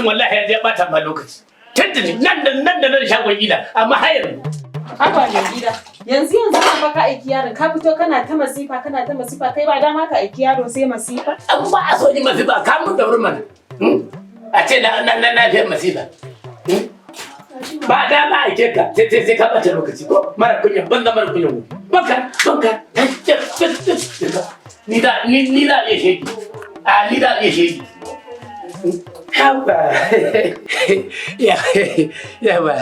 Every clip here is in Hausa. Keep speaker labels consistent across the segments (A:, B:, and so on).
A: wallahi ya je bata ma lokaci. Tantance nan da shagon gida amma har yanzu.
B: Haba da gida. Yanzu ka baka aiki yaron ka fito kana ta masifa kai ba dama ka aiki yaro sai masifa.
A: An ba a so ni masifa ka mun dauri mana. A ce na fiye masifa. Ba dama aike ka sai ka bata lokaci ko mara kunya banza mara kunya. Banka. Ni da iya shege. Ni da iya shege. Haba. Yawa.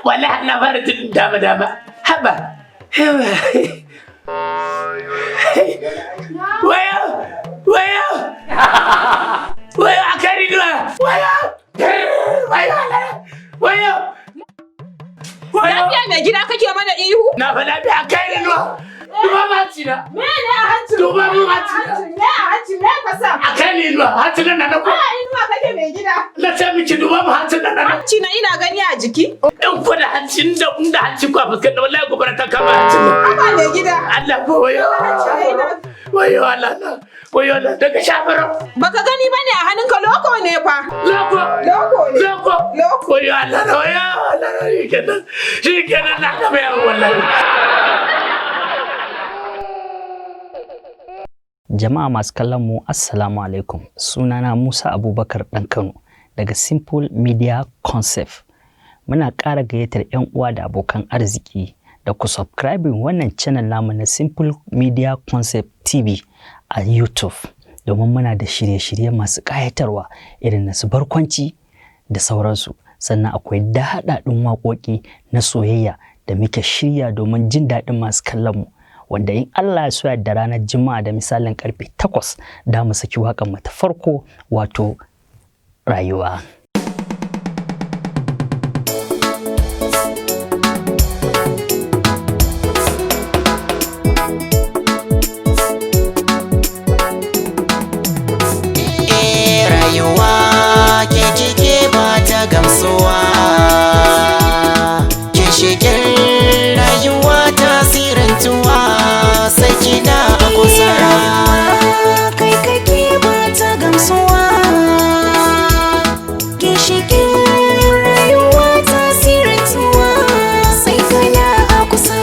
A: Wallahi na fara jin dama. Haba. Wayo akari dua. Wayo.
B: Lafiya mai gida kake mana ihu?
A: Na fa lafiya akari dua. Duba hanci na.
B: Me ne a hanci?
A: Duba mun hanci na.
B: Me a hanci me ka sa?
A: Akari dua. Hanci nan na ko.
B: Inuwa kake mai gida.
A: Na ce miki duba mun hanci nan na.
B: Hanci na ina gani a jiki.
A: In ko da hancin da hanci ko a fuskar da wallahi gobara ta kama hancin nan.
B: Haba mai gida.
A: Allah ko wayo. Wayo Allah. Wayo Allah daga shafara.
B: Baka gani bane a hannunka loko ne fa.
A: Loko ne.
B: Loko.
A: Wayo Allah. Shi kenan na kama yawo wallahi.
C: Jama'a masu kallon mu assalamu alaikum. Sunana Musa Abubakar dan Kano daga Simple Media Concept. Muna ƙara gayyatar 'yan uwa da abokan arziki da ku subscribing wannan channel namu na Simple Media Concept TV a YouTube domin muna da shirye-shirye masu ƙayatarwa irin na su barkwanci da sauransu. Sannan akwai daɗaɗɗun waƙoƙi na soyayya da muke shirya domin jin daɗin masu kallon mu. Wanda in Allah ya so da ranar Juma'a da misalin karfe 8 da mu saki waƙar mu ta farko wato rayuwa.
D: Rayuwa ke cike ba ta gamsuwa. Ke shigar rayuwa tasirantuwa. Sai kina a kusa. Kai kake ba ta gamsuwa. Ginshikin rayuwa tasirantuwa. Sai kana a kusa.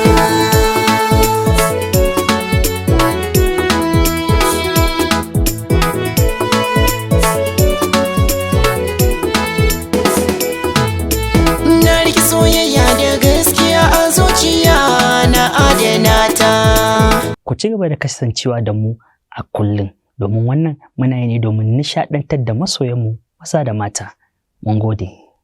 D: Na riki soyayya da gaskiya a zuciya na adana ta.
C: Ku ci gaba da kasancewa da mu a kullum domin wannan muna yi ne domin nishaɗantar da masoyanmu maza da mata. Mun gode.